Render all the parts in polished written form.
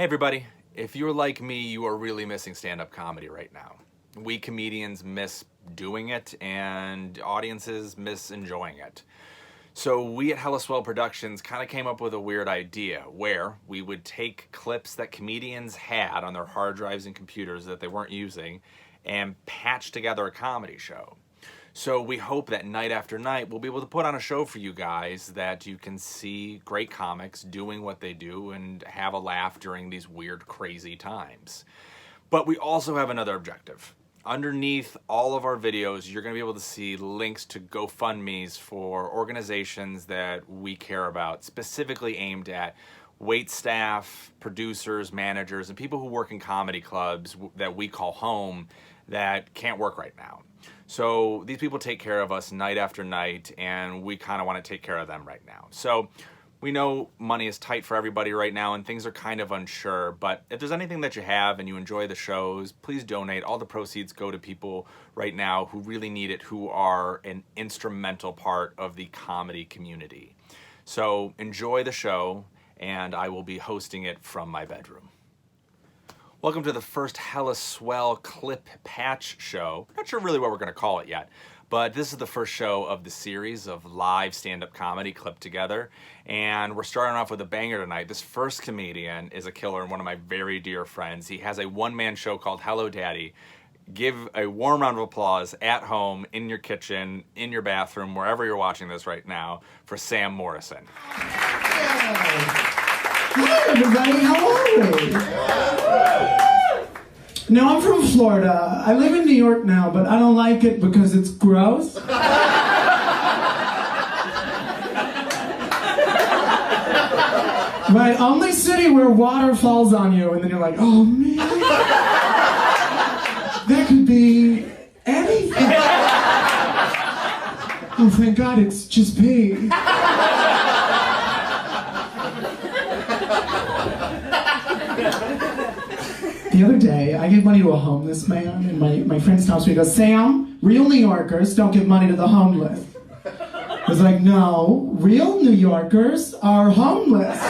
Hey everybody, if you're like me, you are really missing stand-up comedy right now. We comedians miss doing it, and audiences miss enjoying it. So we at Swell Productions kind of came up with a weird idea where we would take clips that comedians had on their hard drives and computers that they weren't using and patch together a comedy show. So we hope that night after night we'll be able to put on a show for you guys that you can see great comics doing what they do and have a laugh during these weird, crazy times. But we also have another objective. Underneath all of our videos, you're going to be able to see links to GoFundMes for organizations that we care about, specifically aimed at wait staff, producers, managers, and people who work in comedy clubs that we call home that can't work right now. So these people take care of us night after night, and we kind of want to take care of them right now. So we know money is tight for everybody right now, and things are kind of unsure, but if there's anything that you have and you enjoy the shows, please donate. All the proceeds go to people right now who really need it, who are an instrumental part of the comedy community. So enjoy the show, and I will be hosting it from my bedroom. Welcome to the first Hella Swell Clip Patch show. Not sure really what we're going to call it yet, but this is the first show of the series of live stand-up comedy clipped together, and we're starting off with a banger tonight. This first comedian is a killer and one of my very dear friends. He has a one-man show called Hello Daddy. Give a warm round of applause at home, in your kitchen, in your bathroom, wherever you're watching this right now, for Sam Morrison. Hi everybody, how are we? No, I'm from Florida. I live in New York now, but I don't like it because it's gross. Right, only city where water falls on you and then you're like, oh man, that could be anything. Oh, thank God, it's just pee. The other day, I gave money to a homeless man, and my friend stops me and goes, Sam, real New Yorkers don't give money to the homeless. I was like, no, real New Yorkers are homeless.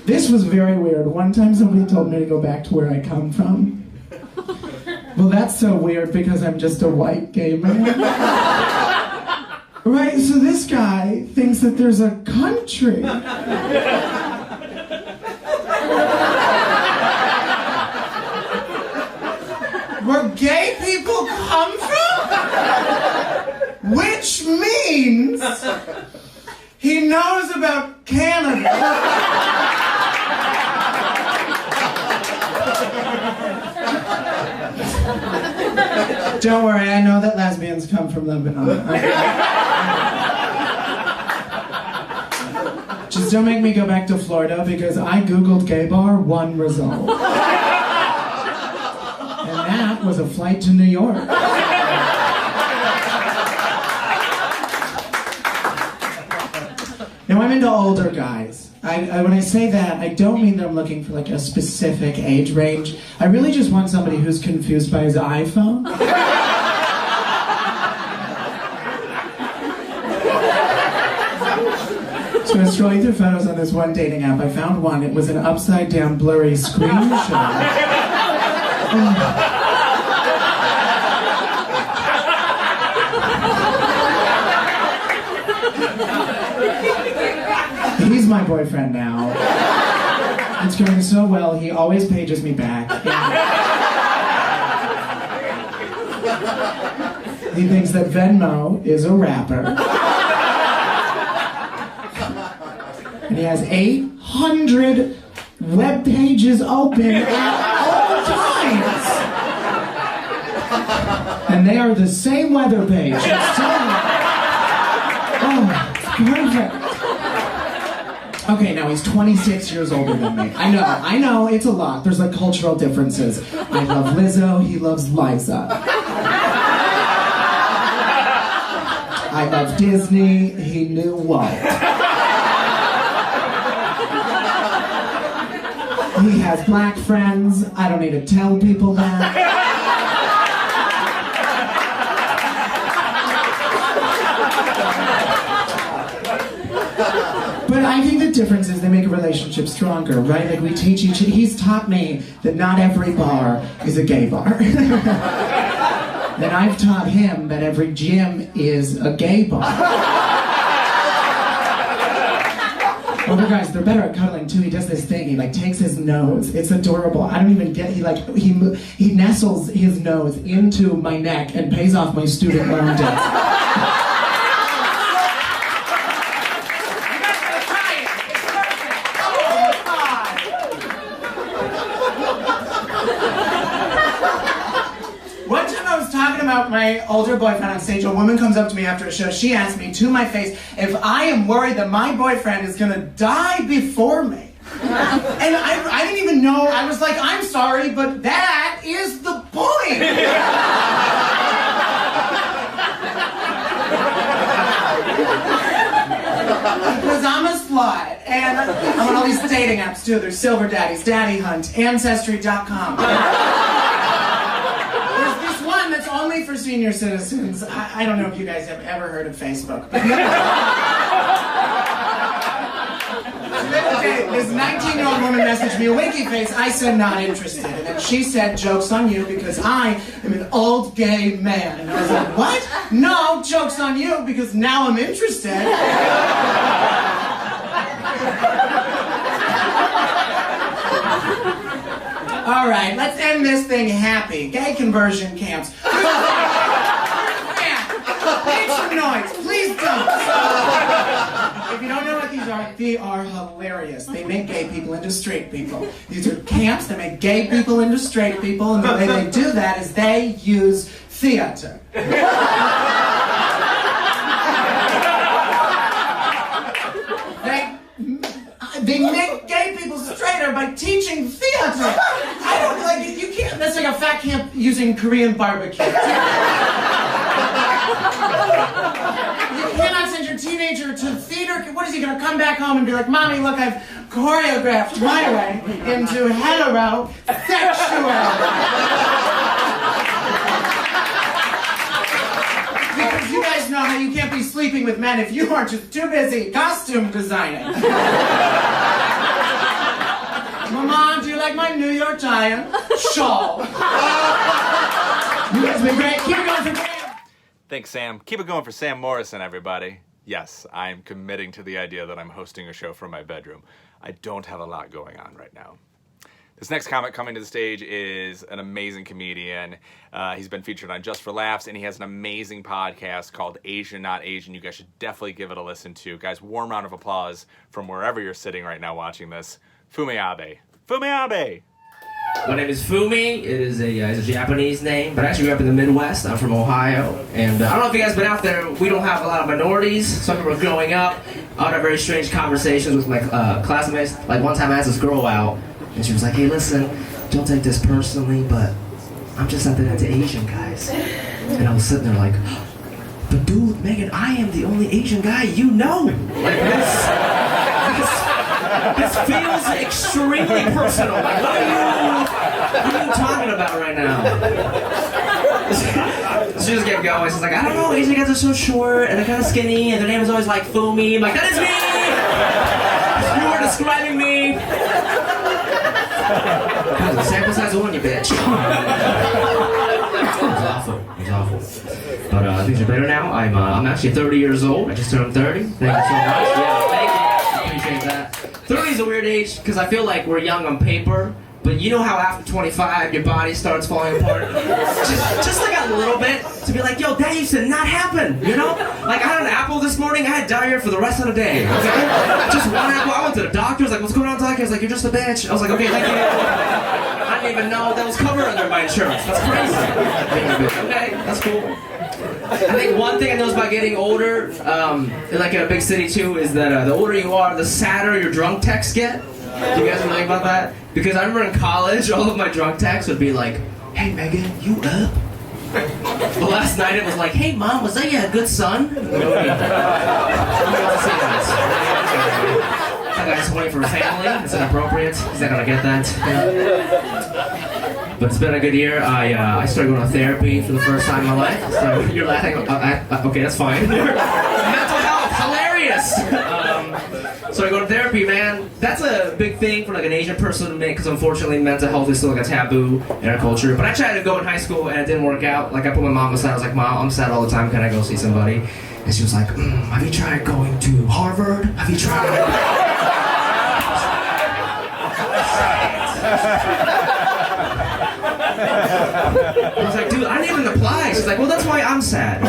This was very weird. One time somebody told me to go back to where I come from. Well, that's so weird because I'm just a white gay man. Right, so this guy thinks that there's a country. Where gay people come from? Which means he knows about Canada. Don't worry, I know that lesbians come from Lebanon. Just don't make me go back to Florida because I googled gay bar, one result. And that was a flight to New York. Now I'm into older guys. When I say that, I don't mean that I'm looking for like a specific age range. I really just want somebody who's confused by his iPhone. So I was scrolling through photos on this one dating app. I found one. It was an upside down blurry screenshot. He's my boyfriend now. It's going so well, he always pages me back. He thinks that Venmo is a rapper. And he has 800 web pages open at all times. And they are the same weather page. Oh, it's perfect. Okay, now he's 26 years older than me. I know, it's a lot. There's like cultural differences. I love Lizzo, he loves Liza. I love Disney, he knew Walt. He has black friends, I don't need to tell people that. I think the difference is they make a relationship stronger, right? Like we teach each, he's taught me that not every bar is a gay bar. Then I've taught him that every gym is a gay bar. Older guys, they're better at cuddling too. He does this thing, he like takes his nose. It's adorable. I don't even get, he nestles his nose into my neck and pays off my student loan debt. About my older boyfriend on stage, a woman comes up to me after a show. She asked me to my face if I am worried that my boyfriend is gonna die before me. And I didn't even know. I was like, I'm sorry, but that is the point. Because I'm a slut, and I'm on all these dating apps too. There's Silver Daddies, Daddy Hunt, Ancestry.com. That's only for senior citizens. I don't know if you guys have ever heard of Facebook. Okay, this 19-year-old woman messaged me a winky face. I said not interested. And then she said, joke's on you because I am an old gay man. And I was like, what? No, joke's on you because now I'm interested. All right, let's end this thing happy. Gay conversion camps. Make some noise, please don't. If you don't know what these are, they are hilarious. They make gay people into straight people. These are camps that make gay people into straight people, and the way they do that is they use theater. They make gay people straighter by teaching theater. I don't like it. You can't. That's like a fat camp using Korean barbecue. You cannot send your teenager to theater. What is he going to come back home and be like, Mommy, look, I've choreographed my way into heterosexuality. Because you guys know how you can't be sleeping with men if you aren't just too busy costume designing. Mama, do you like my New York Giant shawl? You guys been great. Keep it going for Sam. Thanks, Sam. Keep it going for Sam Morrison, everybody. Yes, I'm committing to the idea that I'm hosting a show from my bedroom. I don't have a lot going on right now. This next comic coming to the stage is an amazing comedian. He's been featured on Just for Laughs, and he has an amazing podcast called Asian Not Asian. You guys should definitely give it a listen to. Guys, warm round of applause from wherever you're sitting right now watching this. Fumi Abe. Fumi Abe! My name is Fumi. It is a Japanese name, but I actually grew up in the Midwest. I'm from Ohio, and I don't know if you guys have been out there. We don't have a lot of minorities. So I remember growing up, I would have very strange conversations with my classmates. Like one time I asked this girl out, and she was like, hey, listen, don't take this personally, but I'm just something into Asian guys. And I was sitting there like, but dude, Megan, I am the only Asian guy you know. Like this feels extremely personal. Like, what are you talking about right now? She just kept going. She's like, I don't know, Asian guys are so short and they're kind of skinny and their name is always like Fumi. I'm like, that is me! You were describing me! God, the sample size of one, you bitch. It was awful. It was awful. But things are better now. I'm actually 30 years old. I just turned 30. Thank you so much. Yeah, thank you. I appreciate that. 30 is a weird age because I feel like we're young on paper, but you know how after 25 your body starts falling apart? just like a little bit to be like, yo, that used to not happen, you know? Like I had an apple this morning, I had diarrhea for the rest of the day. Okay? Just one apple. I went to the doctor, I was like, what's going on, doctor? He was like, you're just a bitch. I was like, okay, thank you. I didn't even know that was covered under my insurance. That's crazy. Okay, that's cool. I think one thing I noticed about getting older, like in a big city too, is that the older you are, the sadder your drunk texts get. Do you guys know about that? Because I remember in college, all of my drunk texts would be like, hey Megan, you up? But last night it was like, hey mom, was that a good son? That guy's waiting for a family. It's inappropriate. He's not gonna get that. But it's been a good year. I started going to therapy for the first time in my life. So you're laughing. Okay, that's fine. Mental health, hilarious. So I go to therapy, man, that's a big thing for like an Asian person to make, because unfortunately mental health is still like a taboo in our culture. But I tried to go in high school and it didn't work out. Like I put my mom aside, I was like, Mom, I'm sad all the time, can I go see somebody? And she was like, have you tried going to Harvard? Have you tried? I was like, dude, I didn't even apply. She's like, well, that's why I'm sad.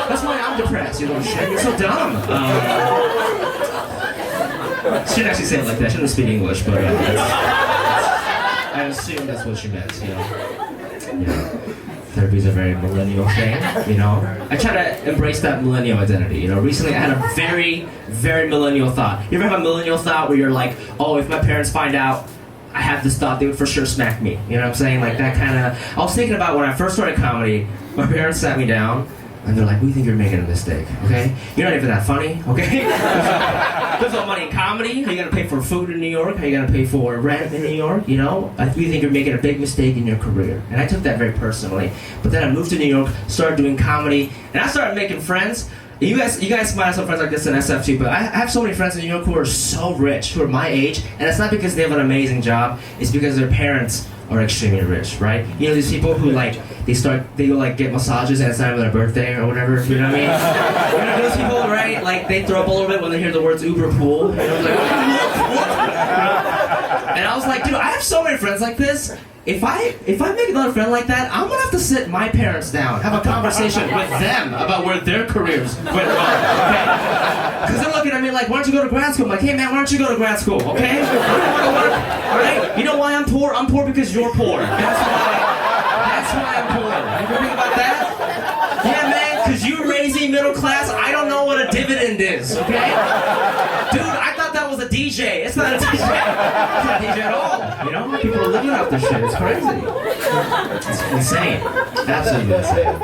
That's why I'm depressed, you little shit. You're so dumb. She didn't actually say it like that. She didn't speak English, but I assume that's what she meant, you know. Yeah. Therapy's a very millennial thing, you know. I try to embrace that millennial identity, you know. Recently, I had a very, very millennial thought. You ever have a millennial thought where you're like, oh, if my parents find out I have this thought, they would for sure smack me. You know what I'm saying? Like that kind of... I was thinking about when I first started comedy, my parents sat me down, and they're like, we think you're making a mistake, okay? You're not even that funny, okay? There's no money in comedy. How you gonna pay for food in New York? How you gonna pay for rent in New York, you know? We think you're making a big mistake in your career. And I took that very personally. But then I moved to New York, started doing comedy, and I started making friends. You guys might have some friends like this in SF too, but I have so many friends in New York who are so rich, who are my age, and it's not because they have an amazing job, it's because their parents are extremely rich, right? You know these people who like, they go like get massages and it's not even their birthday or whatever, you know what I mean? You know those people, right? Like they throw up a little bit when they hear the words Uber pool, you know, like, what? And I was like, dude, I have so many friends like this. If I make another friend like that, I'm gonna have to sit my parents down, have a conversation with them about where their careers went wrong, okay? Because they're looking at me like, why don't you go to grad school? I'm like, hey man, why don't you go to grad school, okay? Alright? You know why I'm poor? I'm poor because you're poor. That's why I'm poor. You ever think about that? Yeah man, because you're raising middle class, I don't know what a dividend is, okay? Dude, I thought that was a DJ. It's not a DJ. It's not a DJ at all. You know, people are living out this shit. It's crazy. It's insane. Absolutely insane.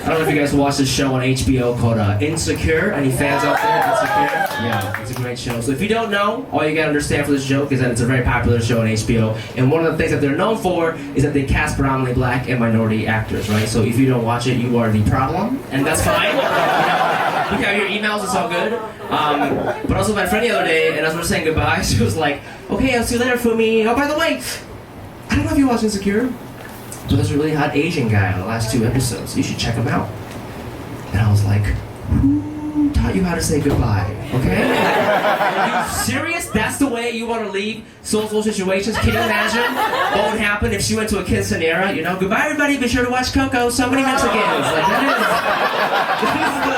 I don't know if you guys watched this show on HBO called Insecure. Any fans out there? Insecure? Yeah, it's a great show. So if you don't know, all you gotta understand for this joke is that it's a very popular show on HBO. And one of the things that they're known for is that they cast predominantly black and minority actors, right? So if you don't watch it, you are the problem, and that's fine. You have your emails, it's all good. But also my friend the other day, and as we were saying goodbye, she was like, okay, I'll see you later, Fumi. Oh, by the way, I don't know if you watched Insecure, but there's a really hot Asian guy on the last 2 episodes. You should check him out. And I was like, who taught you how to say goodbye, okay? Are you serious? That's the way you want to leave social situations? Can you imagine what would happen if she went to a quinceanera? You know, goodbye everybody, be sure to watch Coco so many Mexicans. Like, that is the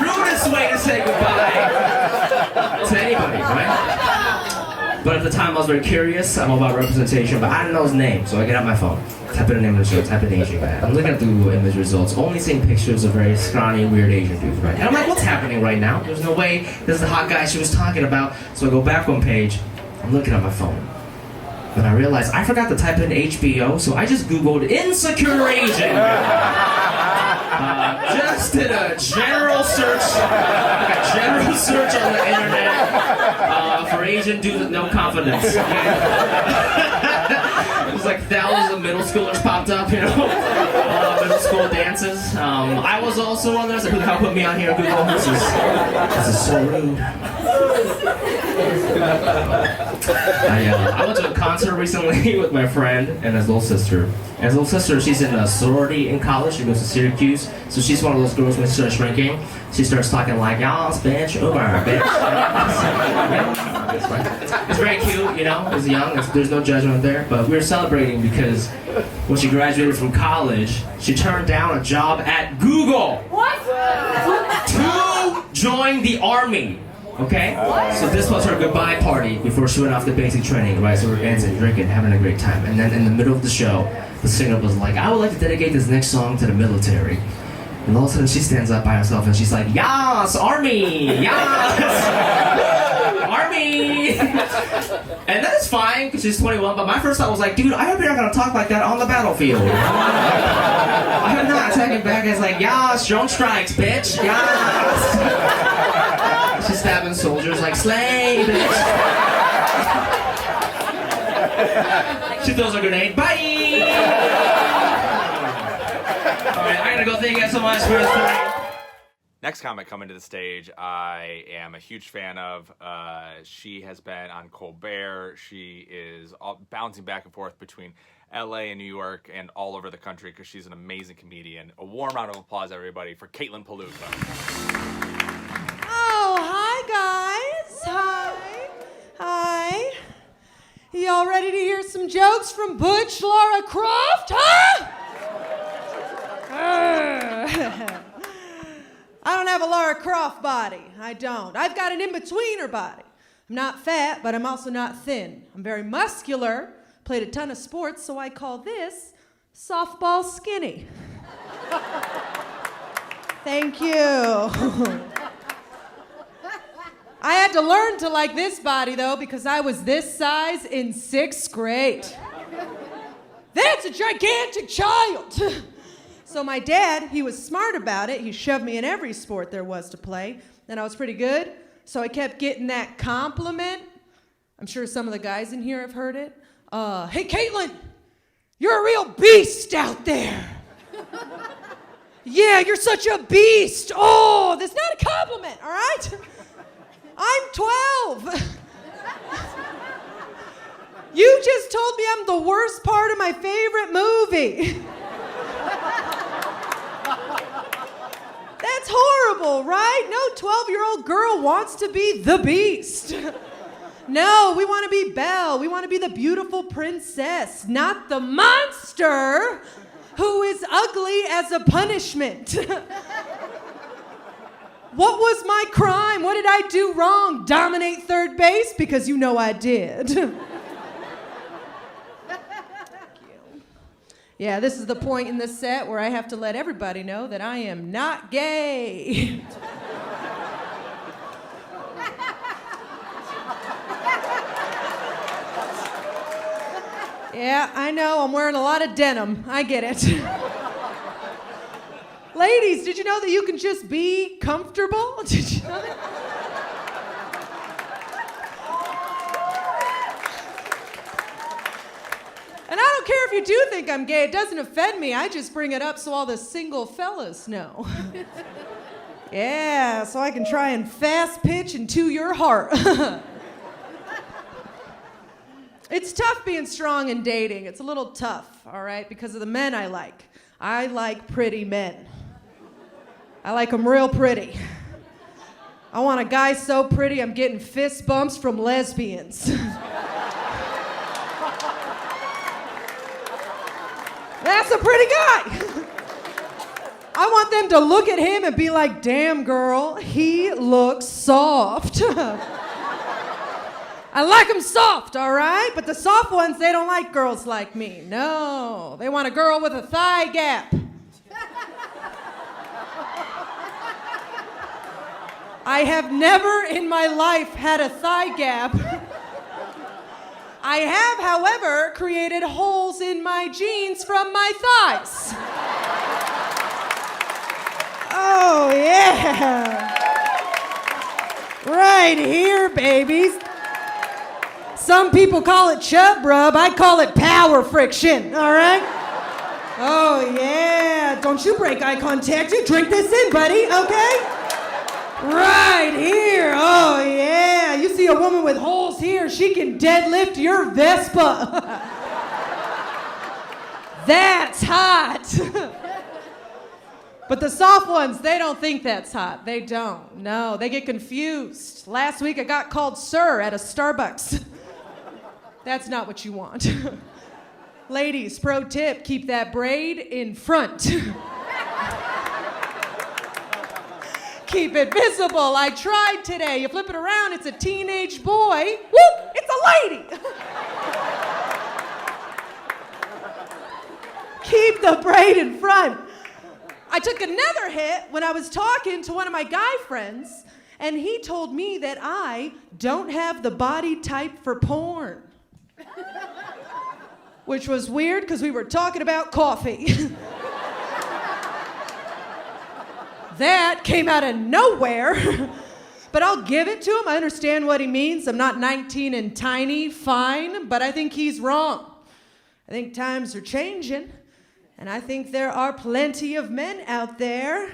rudest way to say goodbye to anybody, right? But at the time I was very curious, I'm all about representation, but I didn't know his name, so I get out my phone. Type in an image, type in Asian guy. I'm looking at the Google image results, only seeing pictures of very scrawny, weird Asian dudes, right? And I'm like, what's happening right now? There's no way this is the hot guy she was talking about. So I go back one page, I'm looking at my phone. And I realized I forgot to type in HBO, so I just Googled Insecure Asian. Just did a general search on the internet for Asian dudes with no confidence. It was like thousands of middle schoolers popped up, you know, middle school dances. I was also on there, so who the hell put me on here? Google, this is so rude. I went to a concert recently with my friend and his little sister. And his little sister, she's in a sorority in college. She goes to Syracuse. So she's one of those girls when she starts shrinking. She starts talking like, y'all's bitch, Uber, bitch. It's very cute, you know, as young. There's no judgment there. But we were celebrating because when she graduated from college, she turned down a job at Google. What? To join the army. Okay? So this was her goodbye party before she went off to basic training, right? So we're dancing, drinking, having a great time. And then in the middle of the show, the singer was like, I would like to dedicate this next song to the military. And all of a sudden she stands up by herself and she's like, Yas, Army! Yas! Army! And that is fine, because she's 21, but my first thought was like, dude, I hope you're not going to talk like that on the battlefield. I'm not attacking back as like, Yas, drone strikes, bitch! Yas! She's stabbing soldiers like, slay, bitch! She throws a grenade, bye! Alright, I gotta go. Thank you guys so much for this. Next comic coming to the stage, I am a huge fan of. She has been on Colbert. She is bouncing back and forth between LA and New York and all over the country because she's an amazing comedian. A warm round of applause, everybody, for Caitlin Peluffo. Oh, hi, guys. Hi. Y'all ready to hear some jokes from Butch Lara Croft, huh? I don't have a Lara Croft body. I don't. I've got an in-betweener body. I'm not fat, but I'm also not thin. I'm very muscular, played a ton of sports, so I call this softball skinny. Thank you. I had to learn to like this body, though, because I was this size in 6th grade. That's a gigantic child. So my dad, he was smart about it. He shoved me in every sport there was to play, and I was pretty good. So I kept getting that compliment. I'm sure some of the guys in here have heard it. Hey, Caitlin, you're a real beast out there. Yeah, you're such a beast. Oh, that's not a compliment, all right? I'm 12. You just told me I'm the worst part of my favorite movie. That's horrible, right? No 12-year-old girl wants to be the beast. No, we want to be Belle. We want to be the beautiful princess, not the monster who is ugly as a punishment. What was my crime? What did I do wrong? Dominate third base? Because you know I did. Yeah, this is the point in this set where I have to let everybody know that I am not gay. Yeah, I know, I'm wearing a lot of denim. I get it. Ladies, did you know that you can just be comfortable? Did you know that? And I don't care if you do think I'm gay, it doesn't offend me. I just bring it up so all the single fellas know. Yeah, so I can try and fast pitch into your heart. It's tough being strong and dating. It's a little tough, all right, because of the men I like. I like pretty men. I like them real pretty. I want a guy so pretty I'm getting fist bumps from lesbians. That's a pretty guy. I want them to look at him and be like, damn girl, he looks soft. I like them soft, all right? But the soft ones, they don't like girls like me. No, they want a girl with a thigh gap. I have never in my life had a thigh gap. I have, however, created holes in my jeans from my thighs. Oh, yeah. Right here, babies. Some people call it chub rub. I call it power friction, all right? Oh, yeah. Don't you break eye contact. You drink this in, buddy, okay? Right here. Oh, yeah. You see a woman with holes here, she can deadlift your Vespa. That's hot. But the soft ones, they don't think that's hot. They don't. No, they get confused. Last week I got called sir at a Starbucks. That's not what you want. Ladies, pro tip, keep that braid in front. Keep it visible. I tried today. You flip it around, it's a teenage boy. Whoop, it's a lady. Keep the braid in front. I took another hit when I was talking to one of my guy friends, and he told me that I don't have the body type for porn. Which was weird because we were talking about coffee. That came out of nowhere. But I'll give it to him. I understand what he means. I'm not 19 and tiny, fine, but I think he's wrong. I think times are changing, and I think there are plenty of men out there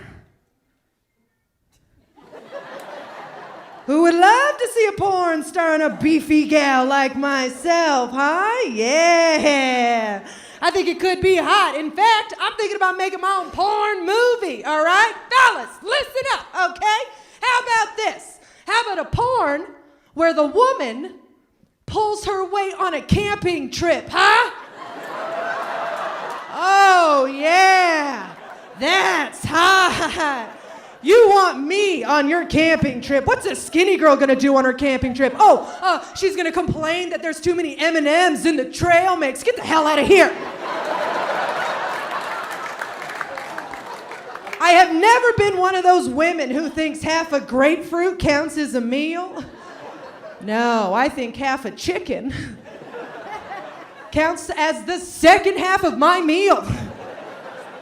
Who would love to see a porn starring a beefy gal like myself, huh? Yeah. I think it could be hot. In fact, I'm thinking about making my own porn movie, all right? Fellas, listen up, okay? How about this? How about a porn where the woman pulls her weight on a camping trip, huh? Oh, yeah. That's hot. You want me on your camping trip. What's a skinny girl gonna do on her camping trip? She's gonna complain that there's too many M&Ms in the trail mix. Get the hell out of here. I have never been one of those women who thinks half a grapefruit counts as a meal. No, I think half a chicken counts as the second half of my meal.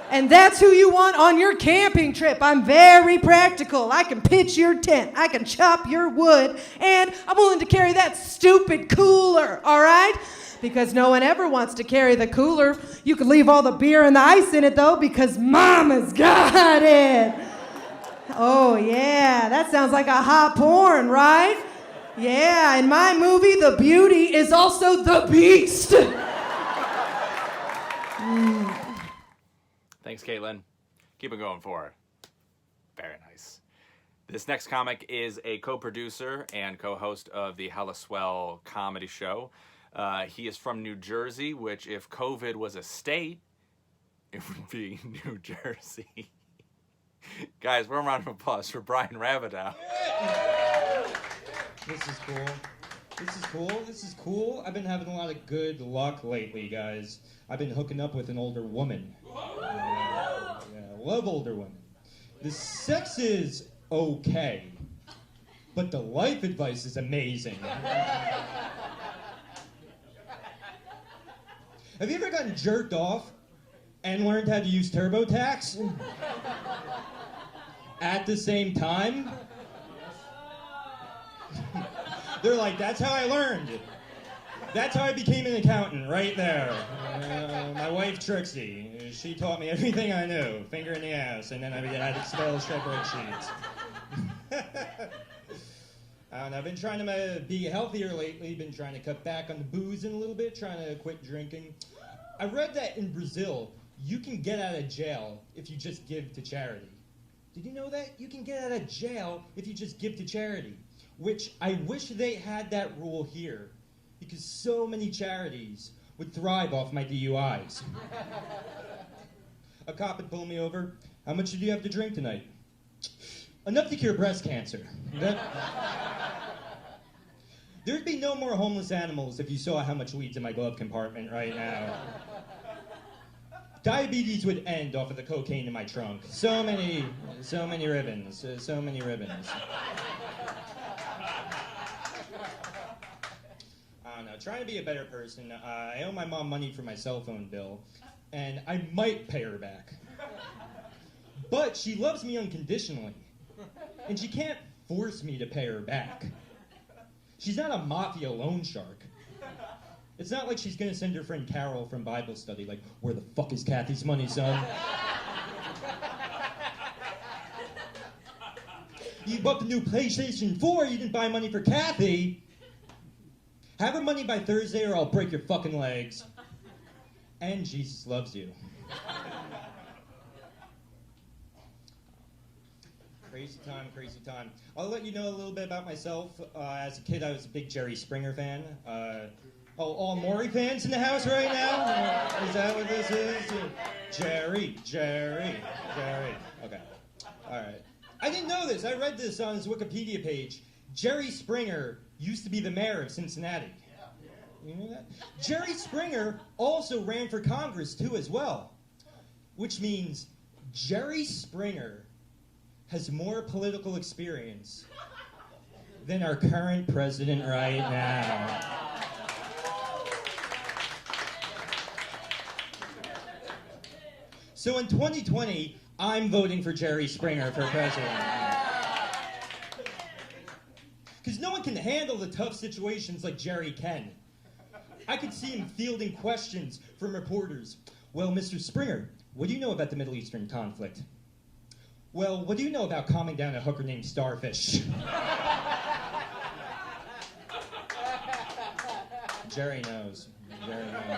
And that's who you want on your camping trip. I'm very practical. I can pitch your tent. I can chop your wood. And I'm willing to carry that stupid cooler, all right? Because no one ever wants to carry the cooler. You could leave all the beer and the ice in it, though, because Mama's got it. Oh, yeah, that sounds like a hot porn, right? Yeah, in my movie, the beauty is also the beast. Thanks, Caitlin. Keep it going for it. Very nice. This next comic is a co-producer and co-host of the Hella Swell comedy show. He is from New Jersey, which if COVID was a state, it would be New Jersey. Guys, one round of applause for Brian Rabadeau. This is cool. This is cool. This is cool. I've been having a lot of good luck lately, guys. I've been hooking up with an older woman. Love older women. The sex is okay, but the life advice is amazing. Have you ever gotten jerked off and learned how to use TurboTax at the same time? They're like, that's how I learned. That's how I became an accountant, right there. My wife, Trixie, she taught me everything I knew. Finger in the ass, and then I had Excel spreadsheets. I don't know, I've been trying to be healthier lately, been trying to cut back on the boozing a little bit, trying to quit drinking. I read that in Brazil, you can get out of jail if you just give to charity. Did you know that? You can get out of jail if you just give to charity, which I wish they had that rule here, because so many charities would thrive off my DUIs. A cop would pull me over. How much did you have to drink tonight? Enough to cure breast cancer. There'd be no more homeless animals if you saw how much weed's in my glove compartment right now. Diabetes would end off of the cocaine in my trunk. So many ribbons, so many ribbons. I don't know, trying to be a better person. I owe my mom money for my cell phone bill, and I might pay her back. But she loves me unconditionally, and she can't force me to pay her back. She's not a mafia loan shark. It's not like she's gonna send her friend Carol from Bible study, like, where the fuck is Kathy's money, son? You bought the new PlayStation 4, you didn't buy money for Kathy. Have her money by Thursday or I'll break your fucking legs. And Jesus loves you. Crazy time, crazy time. I'll let you know a little bit about myself. As a kid, I was a big Jerry Springer fan. All Maury fans in the house right now? Is that what this is? Jerry. Okay. All right. I didn't know this. I read this on his Wikipedia page. Jerry Springer used to be the mayor of Cincinnati. You know that? Jerry Springer also ran for Congress, too, as well. Which means Jerry Springer has more political experience than our current president right now. So in 2020, I'm voting for Jerry Springer for president. Because no one can handle the tough situations like Jerry can. I could see him fielding questions from reporters. Well, Mr. Springer, what do you know about the Middle Eastern conflict? Well, what do you know about calming down a hooker named Starfish? Jerry knows. Jerry knows.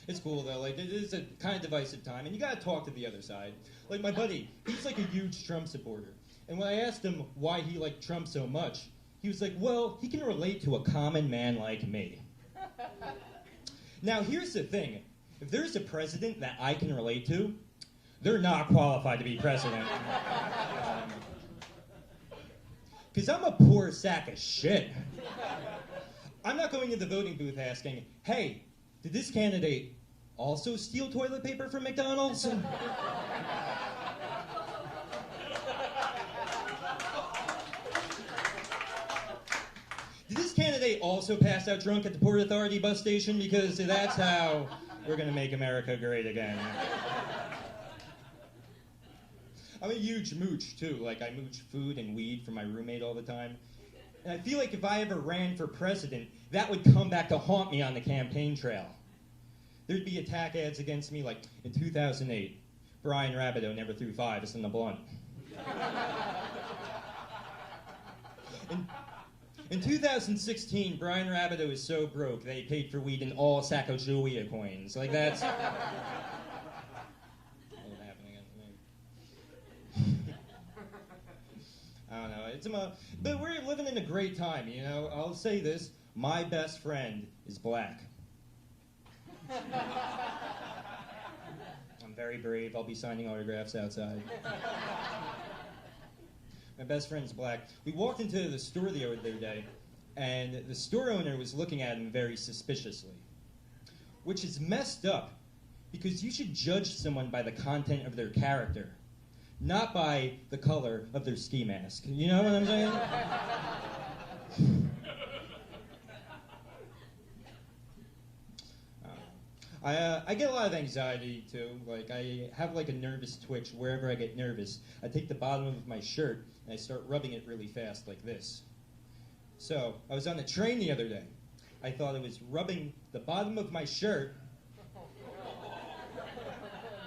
It's cool though, like it is a kind of divisive time, and you gotta talk to the other side. Like my buddy, he's like a huge Trump supporter. And when I asked him why he liked Trump so much, he was like, well, he can relate to a common man like me. Now here's the thing, if there's a president that I can relate to, they're not qualified to be president. Because I'm a poor sack of shit. I'm not going to the voting booth asking, hey, did this candidate also steal toilet paper from McDonald's? Did this candidate also pass out drunk at the Port Authority bus station? Because that's how we're going to make America great again. I'm a huge mooch, too. Like, I mooch food and weed from my roommate all the time. And I feel like if I ever ran for president, that would come back to haunt me on the campaign trail. There'd be attack ads against me, like, in 2008, Brian Rabadeau never threw fives in the blunt. In 2016, Brian Rabadeau is so broke that he paid for weed in all Sacagawea coins. Like, that's... I don't know, but we're living in a great time, you know? I'll say this, my best friend is black. I'm very brave, I'll be signing autographs outside. My best friend's black. We walked into the store the other day, and the store owner was looking at him very suspiciously. Which is messed up, because you should judge someone by the content of their character, not by the color of their ski mask. You know what I'm saying? I get a lot of anxiety too. Like I have like a nervous twitch wherever I get nervous. I take the bottom of my shirt and I start rubbing it really fast like this. So I was on the train the other day. I thought I was rubbing the bottom of my shirt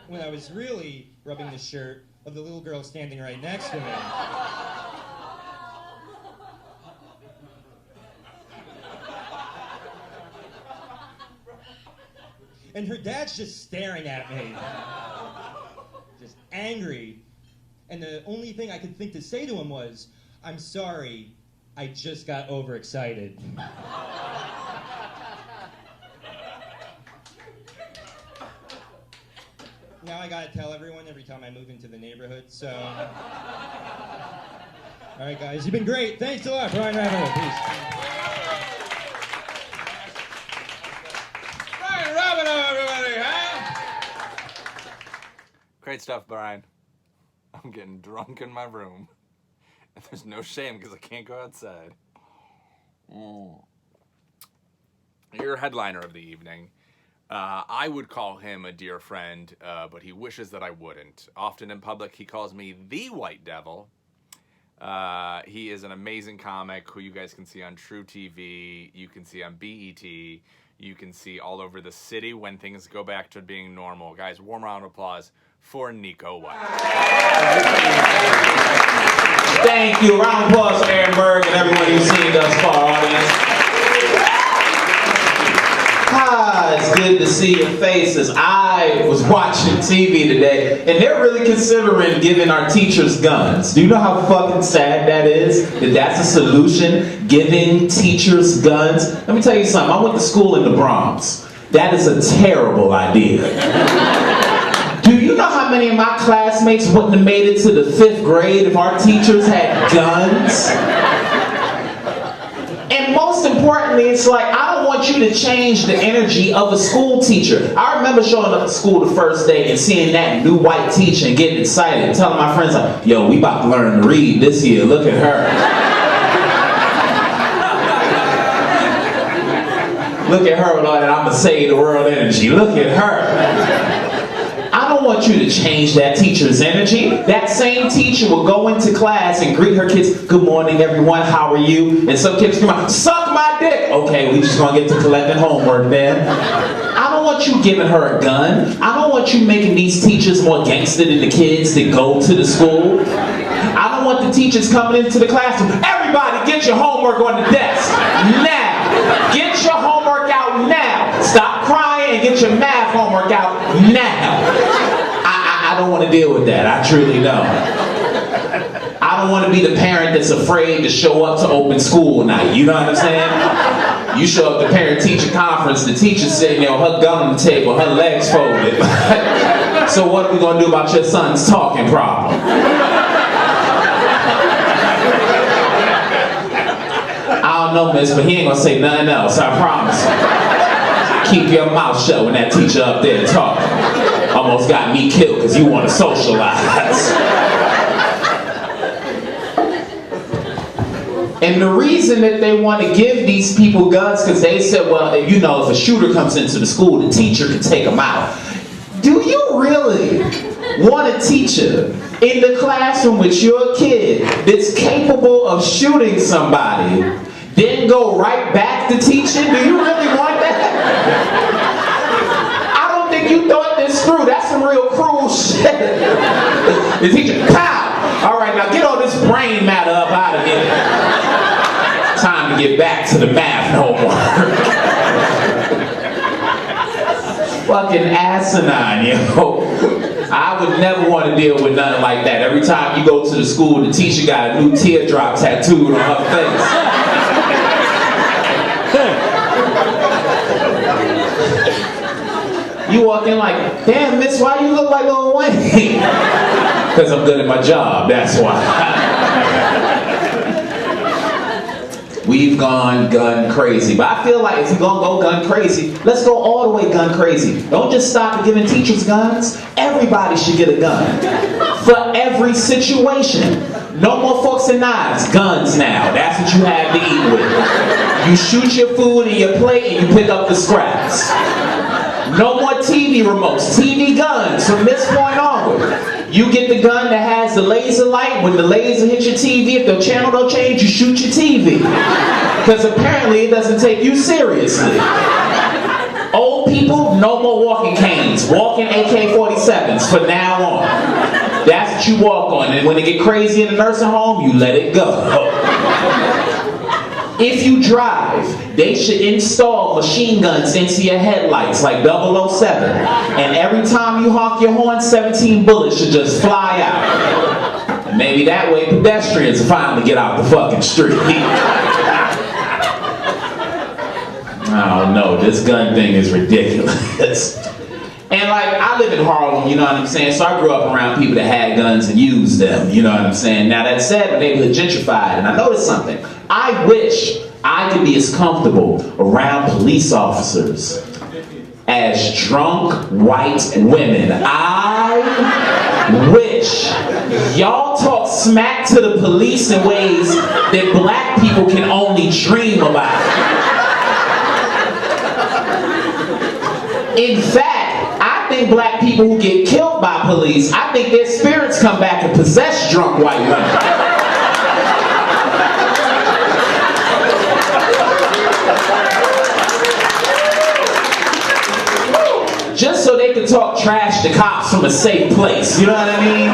when I was really rubbing the shirt of the little girl standing right next to me. And her dad's just staring at me, just angry. And the only thing I could think to say to him was, I'm sorry, I just got overexcited. Now I gotta tell everyone every time I move into the neighborhood, so... All right, guys, you've been great. Thanks a lot, Brian Rabadeau. Peace. Brian Rabadeau, everybody, huh? Great stuff, Brian. I'm getting drunk in my room. And there's no shame because I can't go outside. Your headliner of the evening. I would call him a dear friend, but he wishes that I wouldn't. Often in public, he calls me the White Devil. He is an amazing comic who you guys can see on True TV. You can see on BET. You can see all over the city when things go back to being normal. Guys, warm round of applause for Neko White. Thank you. Round of applause for Aaron Berg and everyone who's seen thus far, audience. It's good to see your faces. I was watching TV today, and they're really considering giving our teachers guns. Do you know how fucking sad that is? That that's a solution? Giving teachers guns? Let me tell you something. I went to school in the Bronx. That is a terrible idea. Do you know how many of my classmates wouldn't have made it to the 5th grade if our teachers had guns? And most importantly, it's like, I don't want you to change the energy of a school teacher. I remember showing up to school the first day and seeing that new white teacher and getting excited and telling my friends, like, yo, we about to learn to read this year. Look at her. Look at her with all that I'm going to save the world energy. Look at her. I don't want you to change that teacher's energy. That same teacher will go into class and greet her kids, good morning everyone, how are you? And some kids come out, suck my dick. Okay, we just gonna get to collecting homework then. I don't want you giving her a gun. I don't want you making these teachers more gangster than the kids that go to the school. I don't want the teachers coming into the classroom, everybody to get your homework on the desk. Now. Get your homework out now. Stop crying and get your math homework out now. I don't want to deal with that. I truly don't. I don't want to be the parent that's afraid to show up to open school night. You know what I'm saying? You show up to parent-teacher conference, the teacher's sitting there with her gun on the table, her legs folded. So what are we going to do about your son's talking problem? I don't know, miss, but he ain't going to say nothing else, I promise. Keep your mouth shut when that teacher up there talking. Almost got me killed because you want to socialize. And the reason that they want to give these people guns, because they said, well, you know, if a shooter comes into the school, the teacher can take him out. Do you really want a teacher in the classroom with your kid that's capable of shooting somebody, then go right back to teaching? Do you really want that? I don't think you thought this through. That's some real cruel shit. The teacher, pow! All right, now get all this brain matter up out of here. Time to get back to the math homework. Fucking asinine, yo. I would never want to deal with nothing like that. Every time you go to the school, the teacher got a new teardrop tattooed on her face. You walk in like, damn, miss, why you look like Lil Wayne? Because I'm good at my job, that's why. We've gone gun crazy. But I feel like if you're going to go gun crazy, let's go all the way gun crazy. Don't just stop at giving teachers guns. Everybody should get a gun. For every situation. No more forks and knives. Guns now. That's what you have to eat with. You shoot your food in your plate and you pick up the scraps. No more TV remotes. TV guns from this point onward. You get the gun that has the laser light. When the laser hits your TV, if the channel don't change, you shoot your TV. Because apparently it doesn't take you seriously. Old people, no more walking canes. Walking AK-47s from now on. That's what you walk on. And when they get crazy in the nursing home, you let it go. If you drive, they should install machine guns into your headlights like 007. And every time you honk your horn, 17 bullets should just fly out. And maybe that way pedestrians will finally get out the fucking street. I don't know, this gun thing is ridiculous. And like, I live in Harlem, you know what I'm saying? So I grew up around people that had guns and used them, you know what I'm saying? Now that said, the neighborhood gentrified, and I noticed something. I wish I could be as comfortable around police officers as drunk white women. I wish y'all talk smack to the police in ways that black people can only dream about. In fact, I think black people who get killed by police, I think their spirits come back and possess drunk white women. Just so they can talk trash to cops from a safe place, you know what I mean?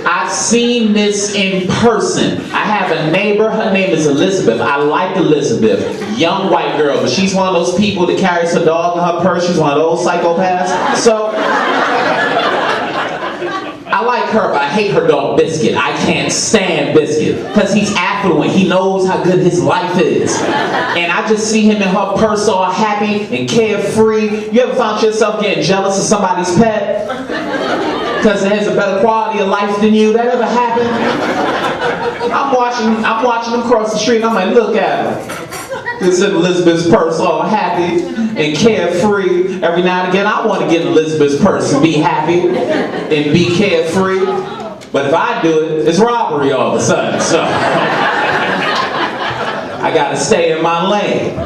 I've seen this in person. I have a neighbor, her name is Elizabeth. I like Elizabeth. Young white girl, but she's one of those people that carries her dog in her purse. She's one of those psychopaths. So, I like her, but I hate her dog Biscuit. I can't stand Biscuit because he's affluent. He knows how good his life is. And I just see him in her purse all happy and carefree. You ever found yourself getting jealous of somebody's pet because it has a better quality of life than you? That ever happened? I'm watching him cross the street and I'm like, look at her. This is Elizabeth's purse all happy and carefree. Every now and again, I want to get in Elizabeth's purse and be happy and be carefree. But if I do it, it's robbery all of a sudden. So I got to stay in my lane.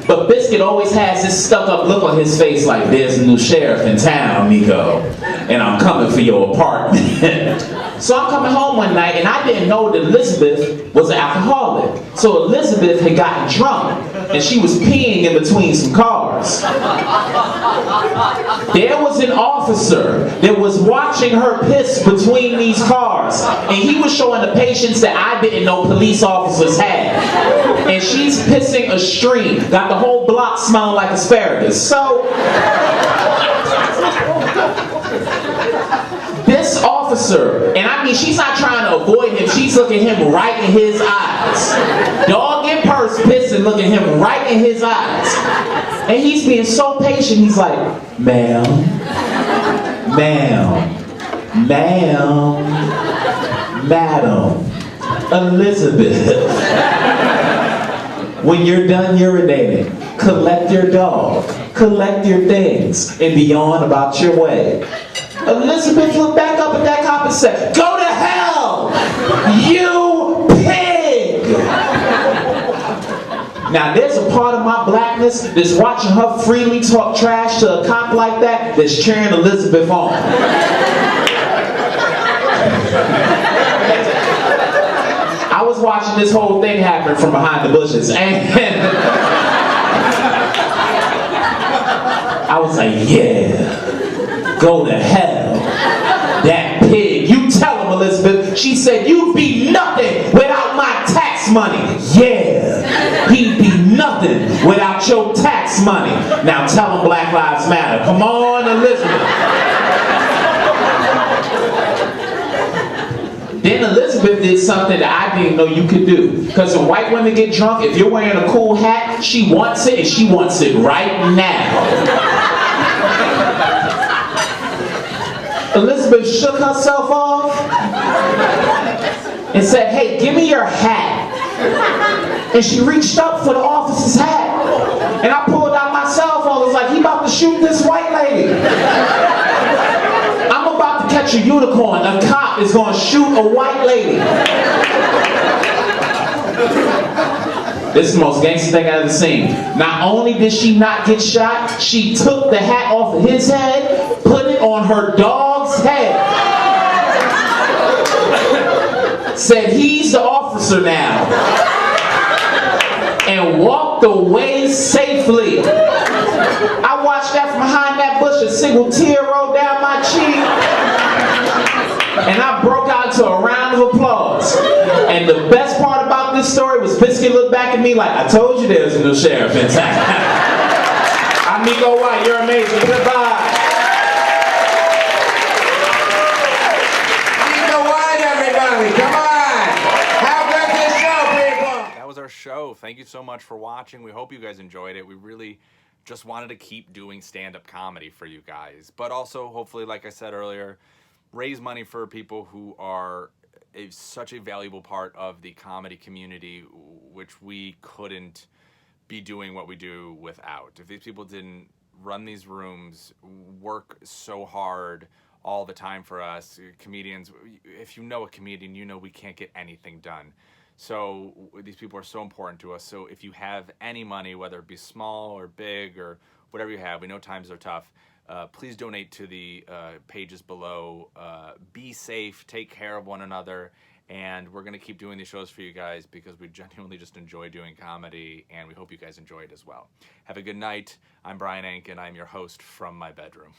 But Biscuit always has this stuck up look on his face like, there's a new sheriff in town, Neko, and I'm coming for your apartment. So I'm coming home one night, and I didn't know that Elizabeth was an alcoholic. So Elizabeth had gotten drunk, and she was peeing in between some cars. There was an officer that was watching her piss between these cars, and he was showing the patience that I didn't know police officers had. And she's pissing a stream, got the whole block smelling like asparagus. So this officer, and I mean, she's not trying to avoid him, she's looking him right in his eyes. Dog in purse pissing, looking him right in his eyes. And he's being so patient, he's like, ma'am, madam, Elizabeth, when you're done urinating, collect your dog, collect your things, and be on about your way. Elizabeth looked back up at that cop and said, go to hell, you pig! Now there's a part of my blackness that's watching her freely talk trash to a cop like that that's cheering Elizabeth on. I was watching this whole thing happen from behind the bushes, and I was like, yeah, go to hell, that pig. You tell him, Elizabeth. She said, you'd be nothing without my tax money. Yeah, he'd be nothing without your tax money. Now tell him Black Lives Matter. Come on, Elizabeth. Then Elizabeth did something that I didn't know you could do. Because when white women get drunk, if you're wearing a cool hat, she wants it, and she wants it right now. Elizabeth shook herself off and said, hey, give me your hat. And she reached up for the officer's hat. And I pulled out my cell phone. I was like, he about to shoot this white lady. I'm about to catch a unicorn. A cop is going to shoot a white lady. This is the most gangster thing I've ever seen. Not only did she not get shot, she took the hat off of his head, put it on her dog's head. Said, he's the officer now. And walked away safely. I watched that from behind that bush, a single tear rolled down my cheek. And I broke out into a round of applause. And the best part about this story was Biscuit looked back at me like, I told you there was a new sheriff in town. I'm Neko White, you're amazing. Goodbye. Neko White, everybody, come on. How good this show, people? That was our show. Thank you so much for watching. We hope you guys enjoyed it. We really just wanted to keep doing stand-up comedy for you guys. But also, hopefully, like I said earlier, raise money for people who are such a valuable part of the comedy community, which we couldn't be doing what we do without. If these people didn't run these rooms, work so hard all the time for us, comedians, if you know a comedian, you know we can't get anything done. So these people are so important to us. So if you have any money, whether it be small or big or whatever you have, we know times are tough, please donate to the pages below. Be safe, take care of one another, and we're going to keep doing these shows for you guys because we genuinely just enjoy doing comedy, and we hope you guys enjoy it as well. Have a good night. I'm Brian Ank, and I'm your host from my bedroom.